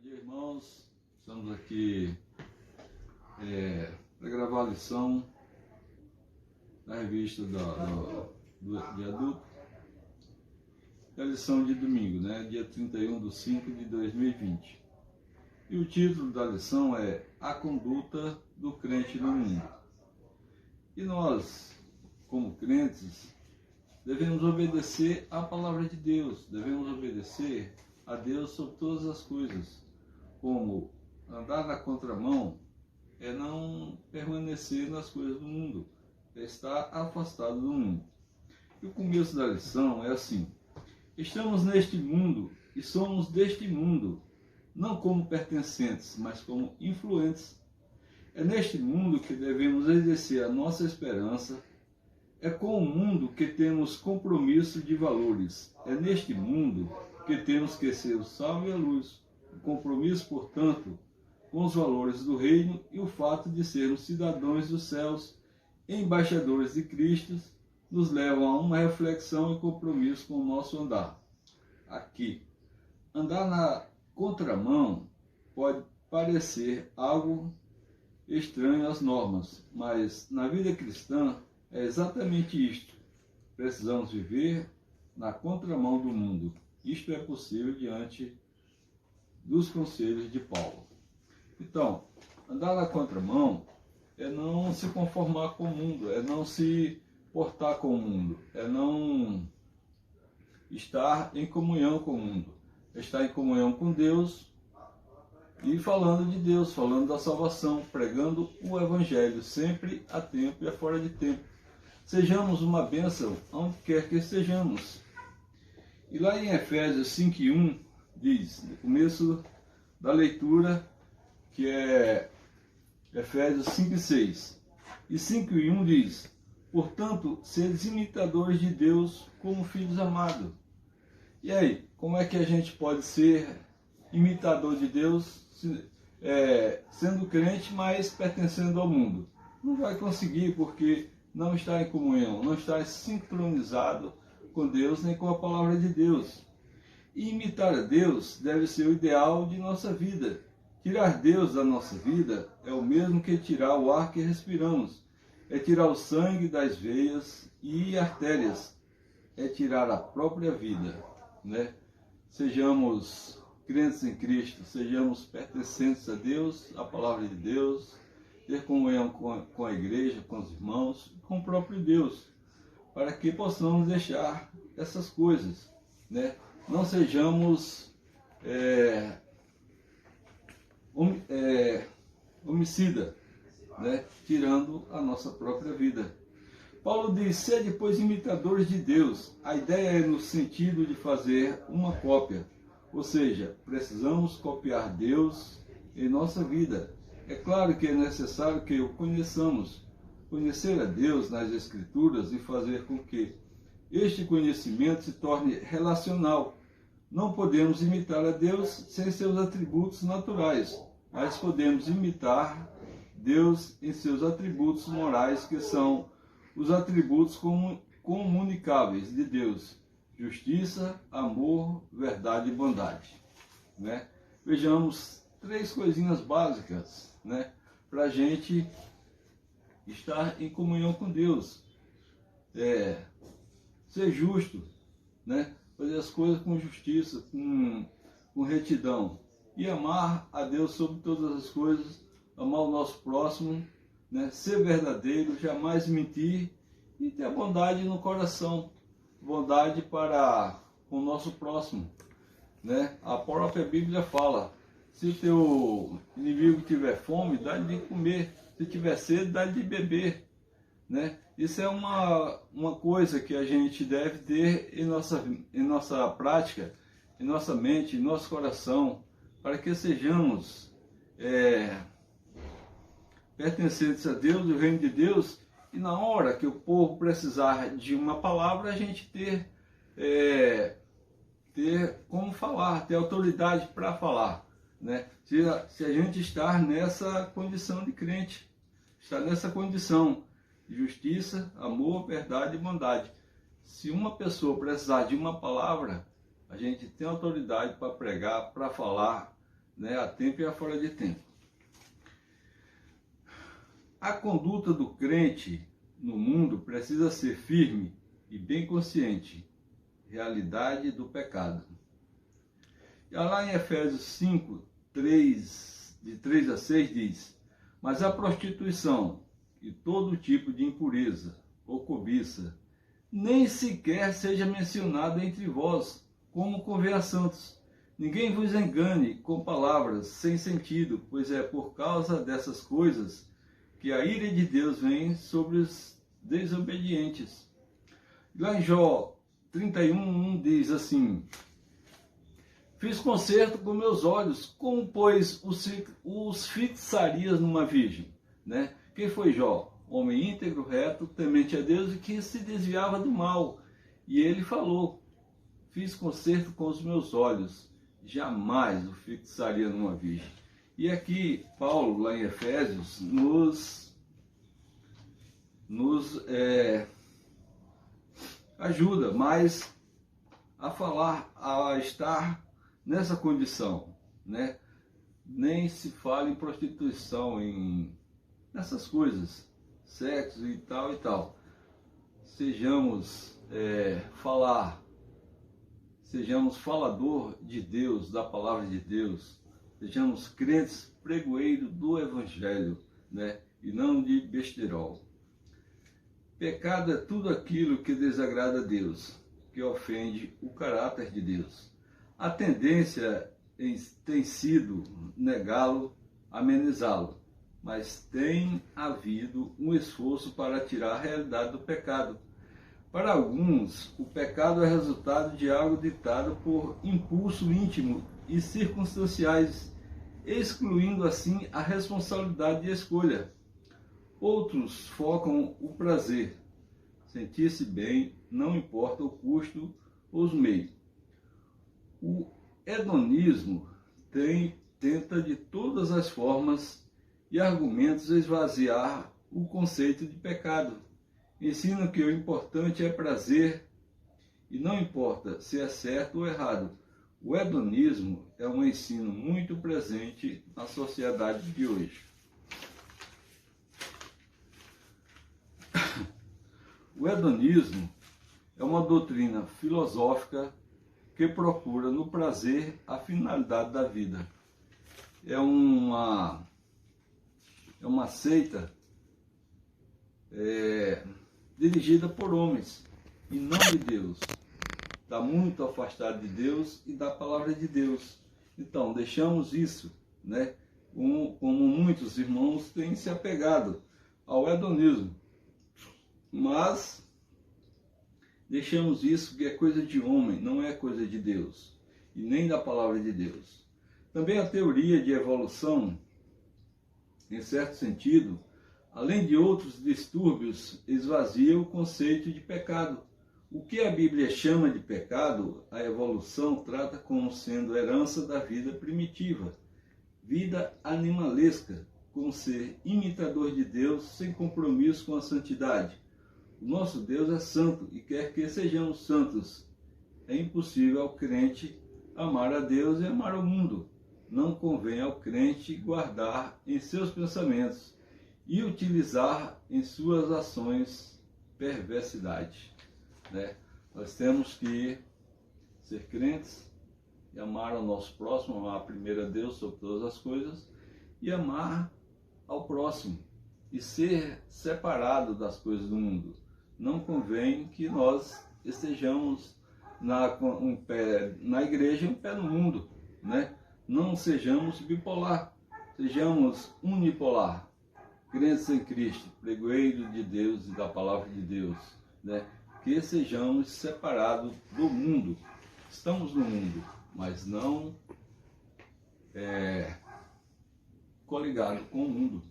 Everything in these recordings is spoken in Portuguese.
dia, irmãos. Estamos aqui para gravar a lição da revista de adulto. É a lição de domingo, né? Dia 31/5/2020. E o título da lição é A Conduta do Crente no Mundo. E nós, como crentes, devemos obedecer à palavra de Deus, devemos obedecer a Deus sobre todas as coisas. Como andar na contramão é não permanecer nas coisas do mundo, é estar afastado do mundo. E o começo da lição é assim: estamos neste mundo e somos deste mundo, não como pertencentes, mas como influentes. É neste mundo que devemos exercer a nossa esperança. É com o mundo que temos compromisso de valores. É neste mundo que temos que ser o sal e a luz. O compromisso, portanto, com os valores do reino e o fato de sermos cidadãos dos céus, embaixadores de Cristo, nos levam a uma reflexão e compromisso com o nosso andar. Aqui, andar na contramão pode parecer algo estranho às normas, mas na vida cristã é exatamente isto. Precisamos viver na contramão do mundo. Isto é possível diante dos conselhos de Paulo. Então, andar na contramão é não se conformar com o mundo, é não se portar com o mundo, é não estar em comunhão com o mundo, é estar em comunhão com Deus e falando de Deus, falando da salvação, pregando o Evangelho, sempre a tempo e a fora de tempo. Sejamos uma bênção onde quer que estejamos. E lá em Efésios 5:1 diz, no começo da leitura, que é Efésios 5:6. E 5:1 diz: portanto, sedes imitadores de Deus como filhos amados. E aí, como é que a gente pode ser imitador de Deus, sendo crente, mas pertencendo ao mundo? Não vai conseguir, porque não está em comunhão, não está sincronizado com Deus nem com a palavra de Deus. E imitar a Deus deve ser o ideal de nossa vida. Tirar Deus da nossa vida é o mesmo que tirar o ar que respiramos. É tirar o sangue das veias e artérias. É tirar a própria vida, né? Sejamos crentes em Cristo, sejamos pertencentes a Deus, à palavra de Deus, ter comunhão com a igreja, com os irmãos, com o próprio Deus, para que possamos deixar essas coisas, né? Não sejamos homicida, né? Tirando a nossa própria vida. Paulo diz: sede, pois, imitadores de Deus. A ideia é no sentido de fazer uma cópia, ou seja, precisamos copiar Deus em nossa vida. É claro que é necessário que o conheçamos, conhecer a Deus nas Escrituras e fazer com que este conhecimento se torne relacional. Não podemos imitar a Deus sem seus atributos naturais, mas podemos imitar Deus em seus atributos morais, que são os atributos comunicáveis de Deus: justiça, amor, verdade e bondade, né? Vejamos 3 coisinhas básicas, né, para a gente estar em comunhão com Deus. Ser justo, né, fazer as coisas com justiça, com retidão, e amar a Deus sobre todas as coisas, amar o nosso próximo, né, ser verdadeiro, jamais mentir e ter a bondade no coração, bondade para com o nosso próximo, né? A própria Bíblia fala: se teu inimigo tiver fome, dá-lhe de comer. Se tiver sede, dá-lhe de beber, né? Isso é uma coisa que a gente deve ter em nossa prática, em nossa mente, em nosso coração, para que sejamos pertencentes a Deus, do reino de Deus, e na hora que o povo precisar de uma palavra, a gente ter como falar, ter autoridade para falar, né? Se a gente estar nessa condição de crente, estar nessa condição de justiça, amor, verdade e bondade. Se uma pessoa precisar de uma palavra, a gente tem autoridade para pregar, para falar, né? A tempo e a fora de tempo. A conduta do crente no mundo precisa ser firme e bem consciente, realidade do pecado. E lá em Efésios 5, de 3 a 6 diz: mas a prostituição e todo tipo de impureza ou cobiça nem sequer seja mencionado entre vós, como convém a santos. Ninguém vos engane com palavras sem sentido, pois é por causa dessas coisas que a ira de Deus vem sobre os desobedientes. Lá em Jó 31:1 diz assim: fiz concerto com meus olhos, como pois os fixarias numa virgem? Né? Quem foi Jó? Homem íntegro, reto, temente a Deus e que se desviava do mal. E ele falou: fiz concerto com os meus olhos, jamais o fixaria numa virgem. E aqui, Paulo, lá em Efésios, nos ajuda mais a falar, a estar nessa condição, né? Nem se fala em prostituição, nessas coisas, sexo e tal e tal. Sejamos falador de Deus, da palavra de Deus. Sejamos crentes pregoeiro do Evangelho, né? E não de besterol. Pecado é tudo aquilo que desagrada a Deus, que ofende o caráter de Deus. A tendência tem sido negá-lo, amenizá-lo, mas tem havido um esforço para tirar a realidade do pecado. Para alguns, o pecado é resultado de algo ditado por impulso íntimo e circunstanciais, excluindo assim a responsabilidade de escolha. Outros focam o prazer, sentir-se bem, não importa o custo ou os meios. O hedonismo tenta de todas as formas e argumentos esvaziar o conceito de pecado. Ensina que o importante é prazer e não importa se é certo ou errado. O hedonismo é um ensino muito presente na sociedade de hoje. O hedonismo é uma doutrina filosófica que procura no prazer a finalidade da vida. É uma seita dirigida por homens e não de Deus. Está muito afastado de Deus e da palavra de Deus. Então, deixamos isso, né? Como muitos irmãos têm se apegado ao hedonismo. Mas deixamos isso que é coisa de homem, não é coisa de Deus, e nem da palavra de Deus. Também a teoria de evolução, em certo sentido, além de outros distúrbios, esvazia o conceito de pecado. O que a Bíblia chama de pecado, a evolução trata como sendo herança da vida primitiva, vida animalesca, como ser imitador de Deus sem compromisso com a santidade. O nosso Deus é santo e quer que sejamos santos. É impossível ao crente amar a Deus e amar o mundo. Não convém ao crente guardar em seus pensamentos e utilizar em suas ações perversidade. Né? Nós temos que ser crentes e amar ao nosso próximo, amar primeiro a Deus sobre todas as coisas e amar ao próximo e ser separado das coisas do mundo. Não convém que nós estejamos um pé na igreja e um pé no mundo, né? Não sejamos bipolar, sejamos unipolar, crentes em Cristo, pregoeiro de Deus e da palavra de Deus, né? Que sejamos separados do mundo. Estamos no mundo, mas não coligados com o mundo.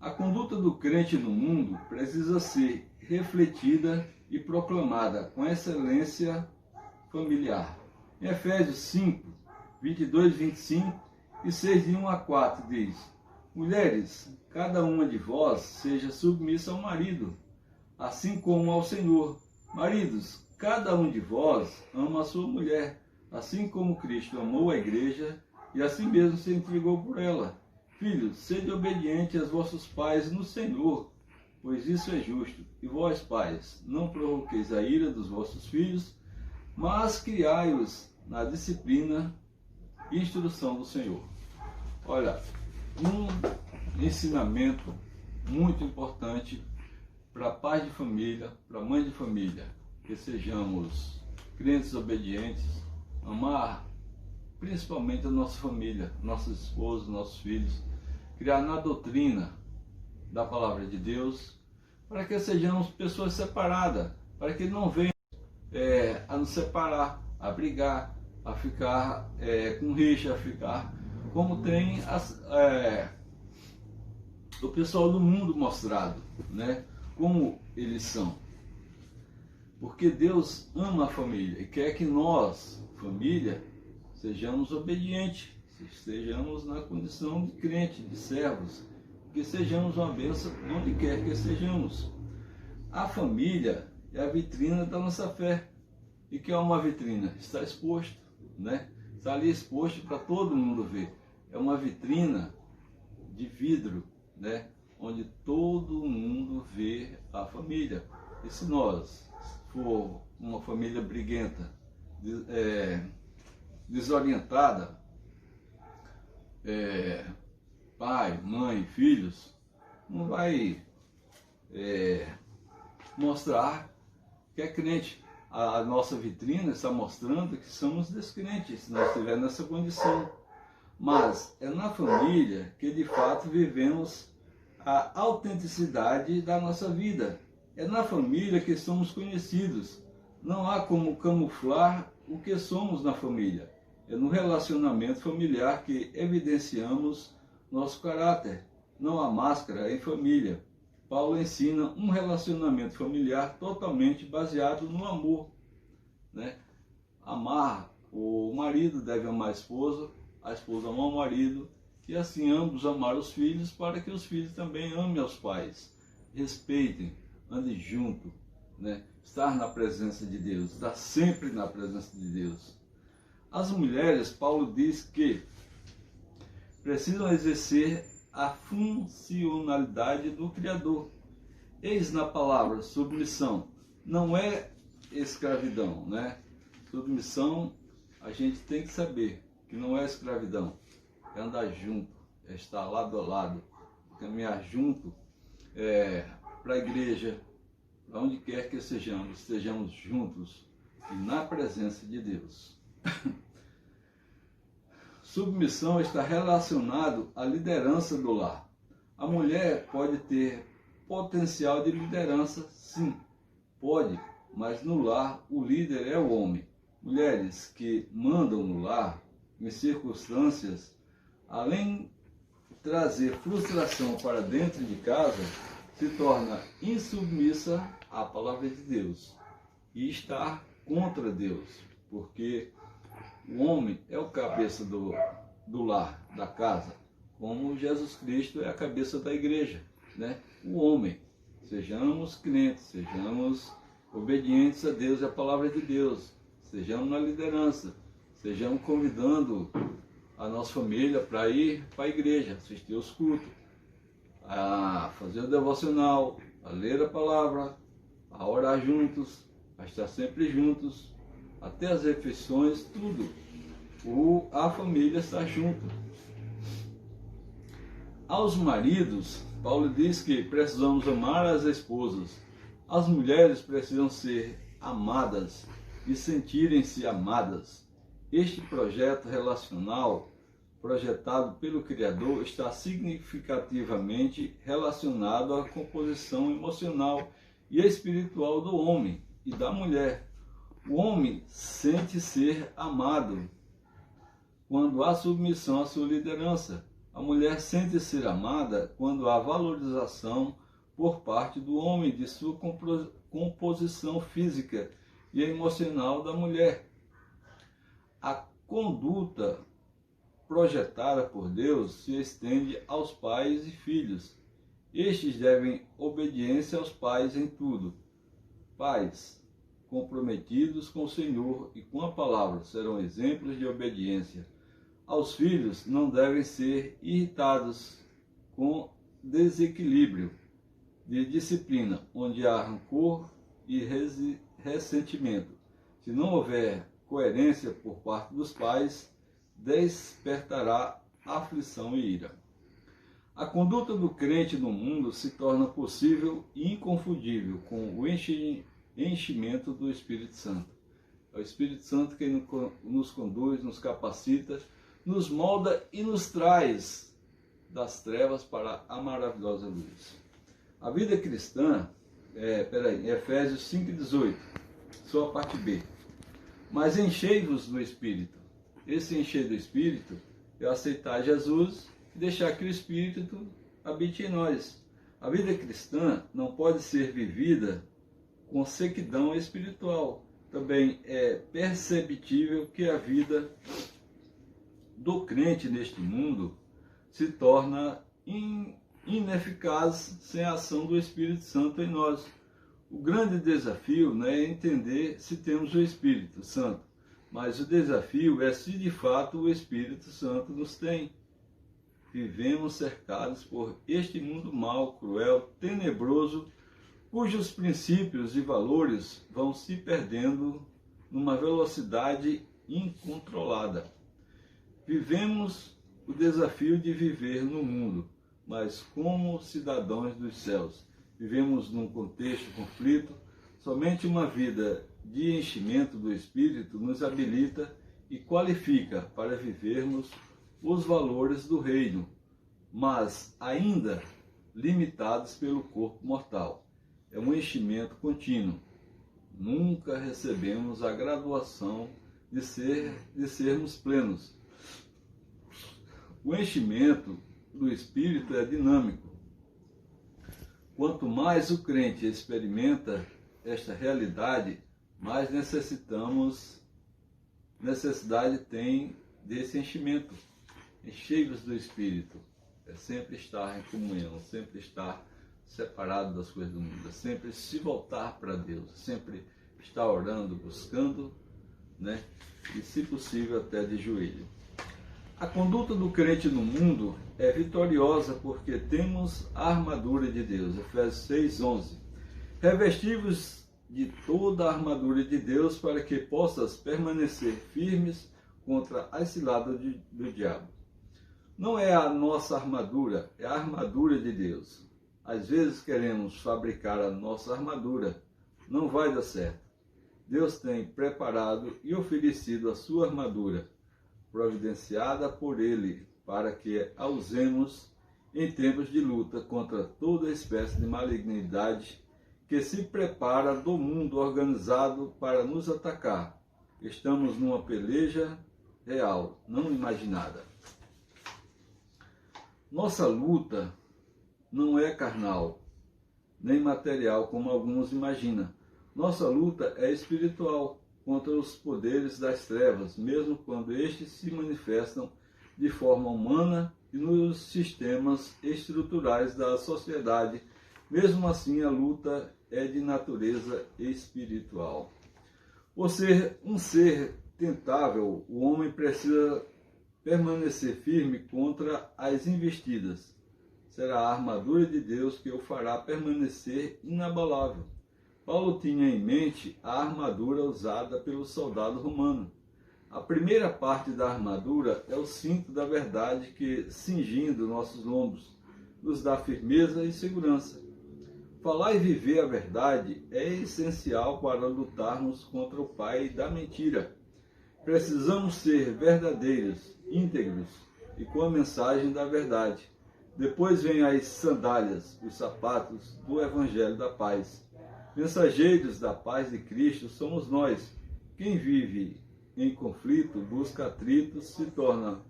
A conduta do crente no mundo precisa ser refletida e proclamada com excelência familiar. Em Efésios 5, 22, 25 e 6, de 1 a 4 diz: mulheres, cada uma de vós seja submissa ao marido, assim como ao Senhor. Maridos, cada um de vós ama a sua mulher, assim como Cristo amou a igreja e assim mesmo se entregou por ela. Filhos, sede obedientes aos vossos pais no Senhor, pois isso é justo. E vós, pais, não provoqueis a ira dos vossos filhos, mas criai-os na disciplina e instrução do Senhor. Olha, um ensinamento muito importante para pais de família, para mães de família, que sejamos crentes obedientes, amar principalmente a nossa família, nossos esposos, nossos filhos, criar na doutrina da palavra de Deus, para que sejamos pessoas separadas, para que não venham a nos separar, a brigar, a ficar com rixa, a ficar como tem o pessoal do mundo mostrado, né? Como eles são. Porque Deus ama a família e quer que nós, família, sejamos obedientes, estejamos na condição de crente, de servos, que sejamos uma bênção onde quer que sejamos. A família é a vitrina da nossa fé. E que é uma vitrina? Está exposto, né? Está ali exposto para todo mundo ver. É uma vitrina de vidro, né? Onde todo mundo vê a família. E se nós for uma família briguenta, desorientada, pai, mãe, filhos, não vai mostrar que é crente. A nossa vitrina está mostrando que somos descrentes, se nós estivermos nessa condição. Mas é na família que de fato vivemos a autenticidade da nossa vida. É na família que somos conhecidos. Não há como camuflar o que somos na família. É no relacionamento familiar que evidenciamos nosso caráter. Não há máscara em família. Paulo ensina um relacionamento familiar totalmente baseado no amor, né? Amar, o marido deve amar a esposa amar o marido, e assim ambos amar os filhos, para que os filhos também amem aos pais, respeitem, andem junto, né? Estar na presença de Deus, estar sempre na presença de Deus. As mulheres, Paulo diz que precisam exercer a funcionalidade do Criador. Eis na palavra submissão, não é escravidão, né? Submissão, a gente tem que saber que não é escravidão, é andar junto, é estar lado a lado, caminhar junto para a igreja, para onde quer que estejamos juntos e na presença de Deus. Submissão está relacionado à liderança do lar. A mulher pode ter potencial de liderança, sim, pode, mas no lar o líder é o homem. Mulheres que mandam no lar, em circunstâncias, além de trazer frustração para dentro de casa, se torna insubmissa à palavra de Deus e está contra Deus, porque o homem é o cabeça do lar, da casa, como Jesus Cristo é a cabeça da igreja, né? O homem, sejamos crentes, sejamos obedientes a Deus e à palavra de Deus, sejamos na liderança, sejamos convidando a nossa família para ir para a igreja, assistir os cultos, a fazer o devocional, a ler a palavra, a orar juntos, a estar sempre juntos, até as refeições, tudo. A família está junto. Aos maridos, Paulo diz que precisamos amar as esposas. As mulheres precisam ser amadas e sentirem-se amadas. Este projeto relacional, projetado pelo Criador, está significativamente relacionado à composição emocional e espiritual do homem e da mulher. O homem sente ser amado quando há submissão à sua liderança. A mulher sente ser amada quando há valorização por parte do homem de sua composição física e emocional da mulher. A conduta projetada por Deus se estende aos pais e filhos. Estes devem obediência aos pais em tudo. Pais comprometidos com o Senhor e com a palavra serão exemplos de obediência Aos filhos não devem ser irritados com desequilíbrio de disciplina, onde há rancor e ressentimento. Se não houver coerência por parte dos pais, despertará aflição e ira. A conduta do crente no mundo se torna possível e inconfundível com o enchimento do Espírito Santo. É o Espírito Santo quem nos conduz, nos capacita, nos molda e nos traz das trevas para a maravilhosa luz. A vida cristã, Efésios 5,18, só a parte B. Mas enchei-vos do Espírito. Esse encher do Espírito é aceitar Jesus e deixar que o Espírito habite em nós. A vida cristã não pode ser vivida com sequidão espiritual. Também é perceptível que a vida do crente neste mundo se torna ineficaz sem a ação do Espírito Santo em nós. O grande desafio é entender se temos o Espírito Santo, mas o desafio é se de fato o Espírito Santo nos tem. Vivemos cercados por este mundo mau, cruel, tenebroso, cujos princípios e valores vão se perdendo numa velocidade incontrolada. Vivemos o desafio de viver no mundo, mas como cidadãos dos céus. Vivemos num contexto de conflito. Somente uma vida de enchimento do Espírito nos habilita e qualifica para vivermos os valores do reino, mas ainda limitados pelo corpo mortal. É um enchimento contínuo. Nunca recebemos a graduação de sermos plenos. O enchimento do Espírito é dinâmico. Quanto mais o crente experimenta esta realidade, mais necessidade tem desse enchimento. Enchei-vos do Espírito. É sempre estar em comunhão, sempre estar separado das coisas do mundo, é sempre se voltar para Deus, sempre estar orando, buscando, e se possível até de joelho. A conduta do crente no mundo é vitoriosa porque temos a armadura de Deus. Efésios 6:11. Revesti-vos de toda a armadura de Deus para que possas permanecer firmes contra as ciladas do diabo. Não é a nossa armadura, é a armadura de Deus. Às vezes queremos fabricar a nossa armadura, não vai dar certo. Deus tem preparado e oferecido a sua armadura, providenciada por Ele, para que a usemos em tempos de luta contra toda espécie de malignidade que se prepara do mundo organizado para nos atacar. Estamos numa peleja real, não imaginada. Nossa luta não é carnal, nem material, como alguns imaginam. Nossa luta é espiritual, contra os poderes das trevas, mesmo quando estes se manifestam de forma humana e nos sistemas estruturais da sociedade. Mesmo assim, a luta é de natureza espiritual. Por ser um ser tentável, o homem precisa permanecer firme contra as investidas. Será a armadura de Deus que o fará permanecer inabalável. Paulo tinha em mente a armadura usada pelo soldado romano. A primeira parte da armadura é o cinto da verdade que, cingindo nossos lombos, nos dá firmeza e segurança. Falar e viver a verdade é essencial para lutarmos contra o pai da mentira. Precisamos ser verdadeiros, íntegros e com a mensagem da verdade. Depois vem as sandálias, os sapatos do Evangelho da Paz. Mensageiros da paz de Cristo somos nós. Quem vive em conflito, busca atritos, se torna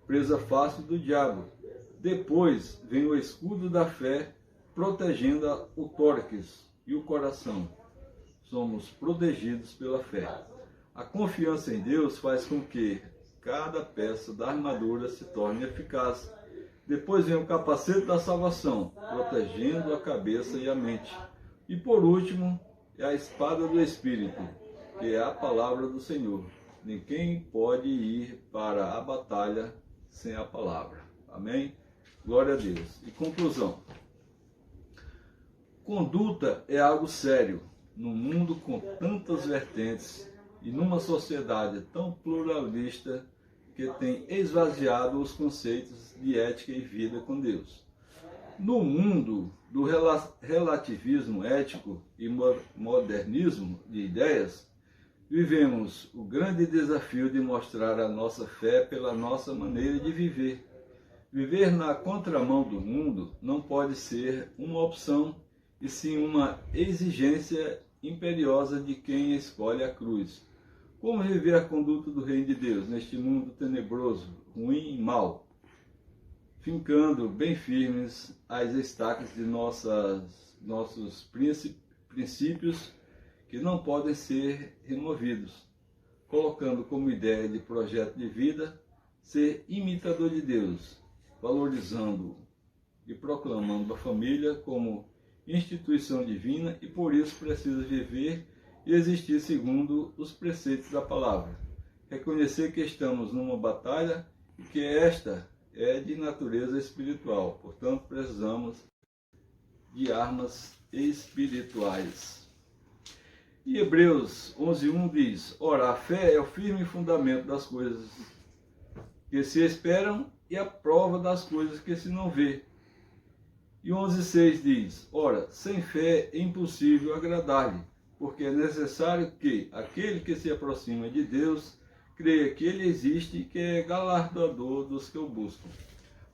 presa fácil do diabo. Depois vem o escudo da fé, protegendo o tórax e o coração. Somos protegidos pela fé. A confiança em Deus faz com que cada peça da armadura se torne eficaz. Depois vem o capacete da salvação, protegendo a cabeça e a mente. E por último, é a espada do Espírito, que é a palavra do Senhor. ninguém pode ir para a batalha sem a palavra. Amém? Glória a Deus. E conclusão. Conduta é algo sério num mundo com tantas vertentes e numa sociedade tão pluralista que tem esvaziado os conceitos de ética e vida com Deus. No mundo do relativismo ético e modernismo de ideias, vivemos o grande desafio de mostrar a nossa fé pela nossa maneira de viver. Viver na contramão do mundo não pode ser uma opção, e sim uma exigência imperiosa de quem escolhe a cruz. Como viver a conduta do Reino de Deus neste mundo tenebroso, ruim e mau? Fincando bem firmes as estacas de nossos princípios que não podem ser removidos, colocando como ideia de projeto de vida ser imitador de Deus, valorizando e proclamando a família como instituição divina e por isso precisa viver e existir segundo os preceitos da palavra. Reconhecer que estamos numa batalha e que esta é de natureza espiritual, portanto precisamos de armas espirituais. E Hebreus 11:1 diz: ora, a fé é o firme fundamento das coisas que se esperam e a prova das coisas que se não vê. E 11:6 diz: ora, sem fé é impossível agradar-lhe, porque é necessário que aquele que se aproxima de Deus creia que ele existe e que é galardoador dos que o buscam.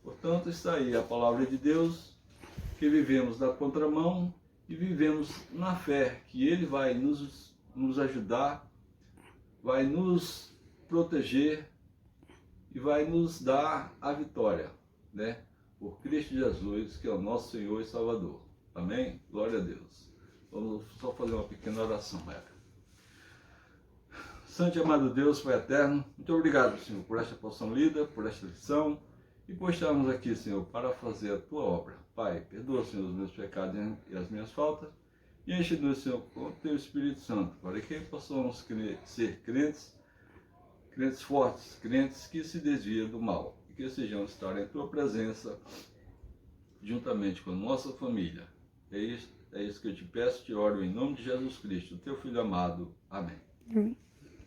Portanto, está aí a palavra de Deus, que vivemos na contramão e vivemos na fé, que ele vai nos ajudar, vai nos proteger e vai nos dar a vitória, né? Por Cristo Jesus, que é o nosso Senhor e Salvador. Amém? Glória a Deus. Vamos só fazer uma pequena oração, Eva. Santo e amado Deus, Pai eterno, muito obrigado, Senhor, por esta porção lida, por esta lição e por estarmos aqui, Senhor, para fazer a Tua obra. Pai, perdoa, Senhor, os meus pecados e as minhas faltas e enche-nos, Senhor, com o Teu Espírito Santo, para que possamos ser crentes fortes, crentes que se desviam do mal e que sejamos estar em Tua presença juntamente com a nossa família. É isso que eu te peço, te oro em nome de Jesus Cristo, Teu Filho amado. Amém. Amém.